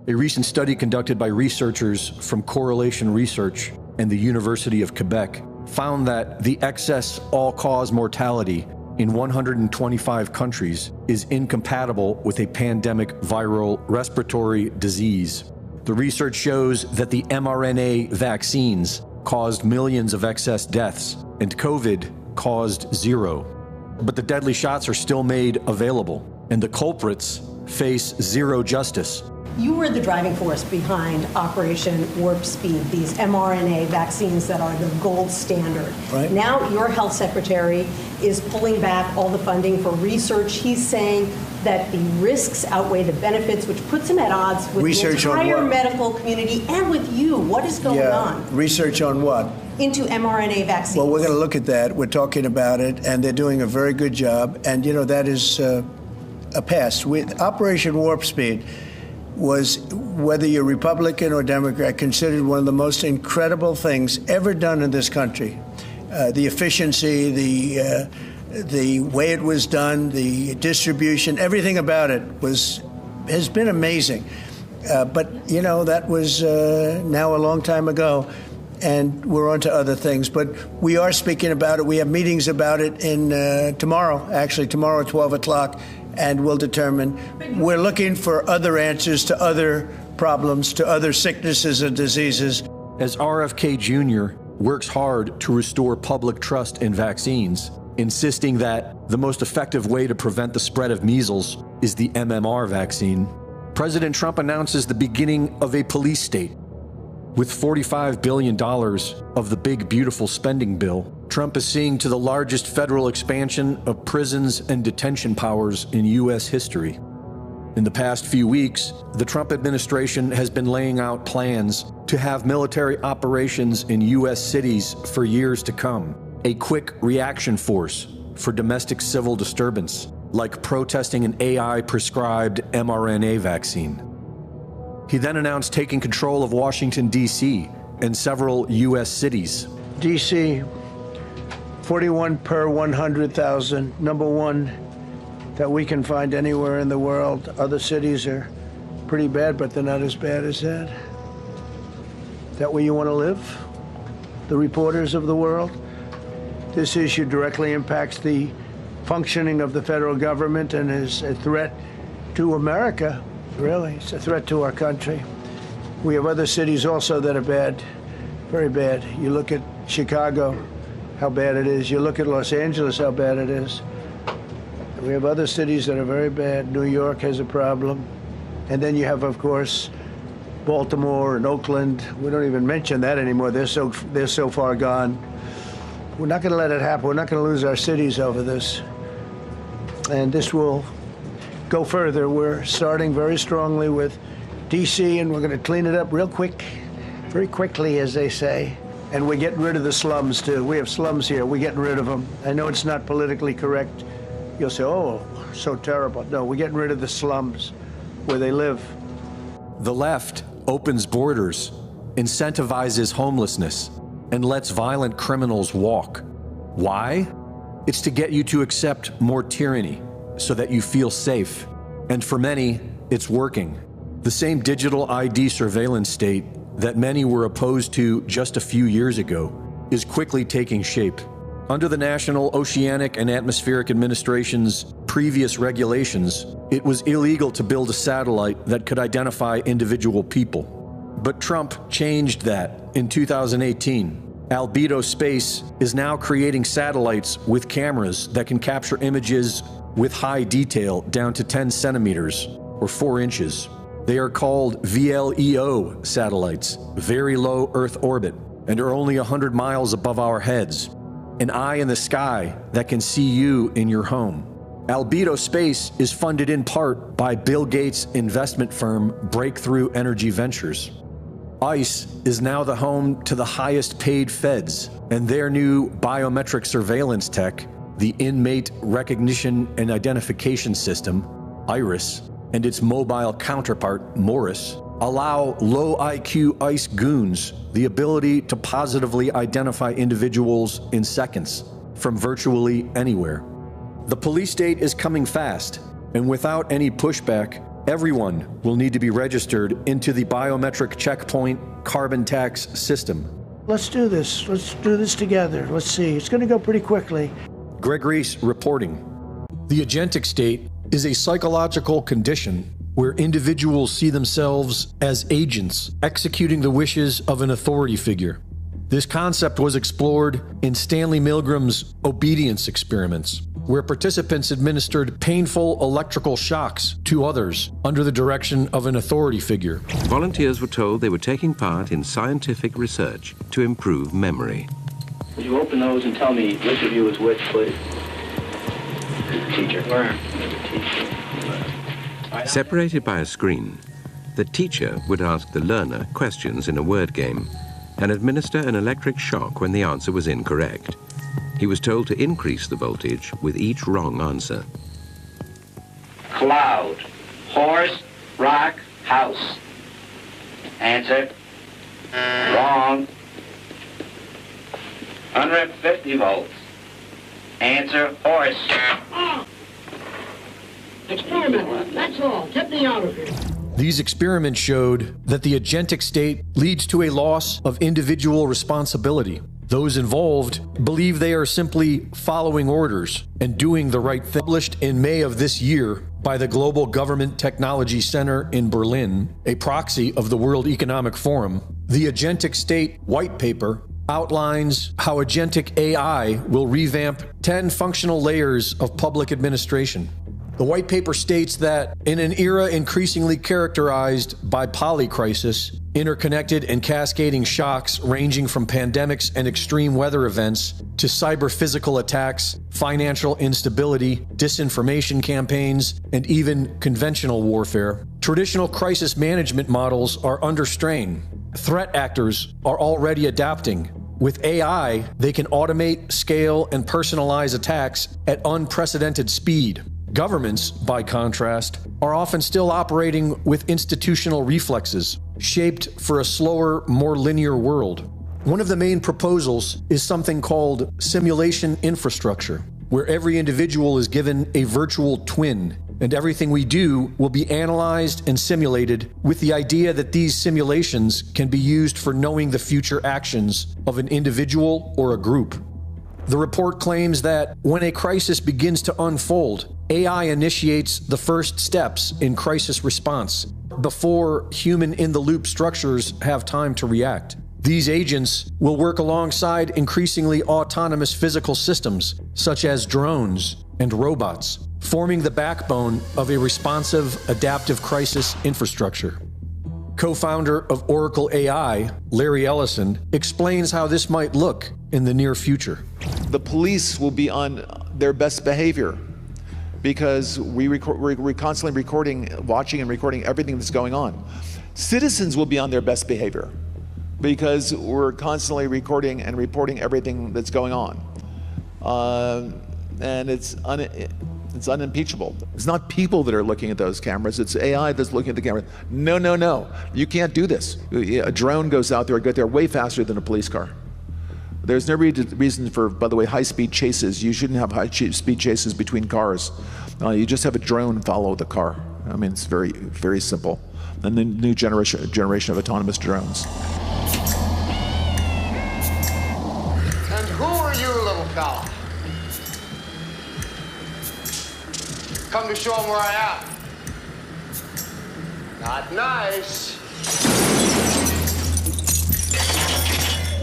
A recent study conducted by researchers from Correlation Research and the University of Quebec found that the excess all-cause mortality in 125 countries is incompatible with a pandemic viral respiratory disease. The research shows that the mRNA vaccines caused millions of excess deaths, and COVID caused zero. But the deadly shots are still made available, and the culprits face zero justice. You were the driving force behind Operation Warp Speed, these mRNA vaccines that are the gold standard. Right. Now your health secretary is pulling back all the funding for research. He's saying that the risks outweigh the benefits, which puts him at odds with Research the entire on what? medical community and with you. What is going on? Research on what? Into mRNA vaccines. Well, we're going to look at that. We're talking about it, and they're doing a very good job. And, you know, that is a pass. With Operation Warp Speed was, whether you're Republican or Democrat, considered one of the most incredible things ever done in this country. The efficiency, the way it was done, the distribution, everything about it has been amazing. But, you know, that was now a long time ago, and we're on to other things. But we are speaking about it. We have meetings about it tomorrow at 12 o'clock. And we'll determine. We're looking for other answers to other problems, to other sicknesses and diseases. As RFK Jr. works hard to restore public trust in vaccines, insisting that the most effective way to prevent the spread of measles is the MMR vaccine, President Trump announces the beginning of a police state. With $45 billion of the big, beautiful spending bill, Trump is seeing to the largest federal expansion of prisons and detention powers in U.S. history. In the past few weeks, the Trump administration has been laying out plans to have military operations in U.S. cities for years to come, a quick reaction force for domestic civil disturbance, like protesting an AI-prescribed mRNA vaccine. He then announced taking control of Washington, D.C. and several U.S. cities. D.C., 41 per 100,000, number one that we can find anywhere in the world. Other cities are pretty bad, but they're not as bad as that. That where you want to live? The reporters of the world? This issue directly impacts the functioning of the federal government and is a threat to America. Really, it's a threat to our country. We have other cities also that are bad, very bad. You look at Chicago, how bad it is. You look at Los Angeles, how bad it is. We have other cities that are very bad. New York has a problem. And then you have, of course, Baltimore and Oakland. We don't even mention that anymore. They're so far gone. We're not going to let it happen. We're not going to lose our cities over this. And this will go further. We're starting very strongly with D.C., and we're going to clean it up real quick, very quickly, as they say. And we're getting rid of the slums, too. We have slums here. We're getting rid of them. I know it's not politically correct. You'll say, oh, so terrible. No, we're getting rid of the slums where they live. The left opens borders, incentivizes homelessness, and lets violent criminals walk. Why? It's to get you to accept more tyranny so that you feel safe. And for many, it's working. The same digital ID surveillance state that many were opposed to just a few years ago is quickly taking shape. Under the National Oceanic and Atmospheric Administration's previous regulations, it was illegal to build a satellite that could identify individual people. But Trump changed that in 2018. Albedo Space is now creating satellites with cameras that can capture images with high detail down to 10 centimeters or 4 inches. They are called VLEO satellites, very low Earth orbit, and are only 100 miles above our heads. An eye in the sky that can see you in your home. Albedo Space is funded in part by Bill Gates' investment firm Breakthrough Energy Ventures. ICE is now the home to the highest paid feds, and their new biometric surveillance tech, the Inmate Recognition and Identification System, IRIS, and its mobile counterpart, Morris, allow low IQ ICE goons the ability to positively identify individuals in seconds from virtually anywhere. The police state is coming fast, and without any pushback, Everyone will need to be registered into the biometric checkpoint carbon tax system. Let's do this. Let's do this together. Let's see. It's going to go pretty quickly. Greg Reese reporting. The agentic state is a psychological condition where individuals see themselves as agents executing the wishes of an authority figure. This concept was explored in Stanley Milgram's obedience experiments, where participants administered painful electrical shocks to others under the direction of an authority figure. Volunteers were told they were taking part in scientific research to improve memory. Would you open those and tell me which of you is which, please? Teacher. Where? Teacher. Separated by a screen, the teacher would ask the learner questions in a word game and administer an electric shock when the answer was incorrect. He was told to increase the voltage with each wrong answer. Cloud. Horse. Rock. House. Answer. Wrong. 150 volts. Answer. Horse. Experiment. That's all. Get me out of here. These experiments showed that the agentic state leads to a loss of individual responsibility. Those involved believe they are simply following orders and doing the right thing. Published in May of this year by the Global Government Technology Center in Berlin, a proxy of the World Economic Forum, the Agentic State White Paper outlines how agentic AI will revamp 10 functional layers of public administration. The white paper states that in an era increasingly characterized by polycrisis, interconnected and cascading shocks ranging from pandemics and extreme weather events to cyber-physical attacks, financial instability, disinformation campaigns, and even conventional warfare, traditional crisis management models are under strain. Threat actors are already adapting. With AI, they can automate, scale, and personalize attacks at unprecedented speed. Governments, by contrast, are often still operating with institutional reflexes, shaped for a slower, more linear world. One of the main proposals is something called simulation infrastructure, where every individual is given a virtual twin, and everything we do will be analyzed and simulated with the idea that these simulations can be used for knowing the future actions of an individual or a group. The report claims that when a crisis begins to unfold, AI initiates the first steps in crisis response before human-in-the-loop structures have time to react. These agents will work alongside increasingly autonomous physical systems, such as drones and robots, forming the backbone of a responsive, adaptive crisis infrastructure. Co-founder of Oracle AI, Larry Ellison, explains how this might look in the near future. The police will be on their best behavior because we're constantly watching and recording everything that's going on. Citizens will be on their best behavior because we're constantly recording and reporting everything that's going on. And it's unimpeachable. It's not people that are looking at those cameras, it's AI that's looking at the camera. No, you can't do this. A drone goes out there, get there way faster than a police car. There's no reason for, by the way, high-speed chases. You shouldn't have high-speed chases between cars. You just have a drone follow the car. I mean, it's very, very simple. And the new generation of autonomous drones. And who are you, little fella? Come to show them where I am. Not nice.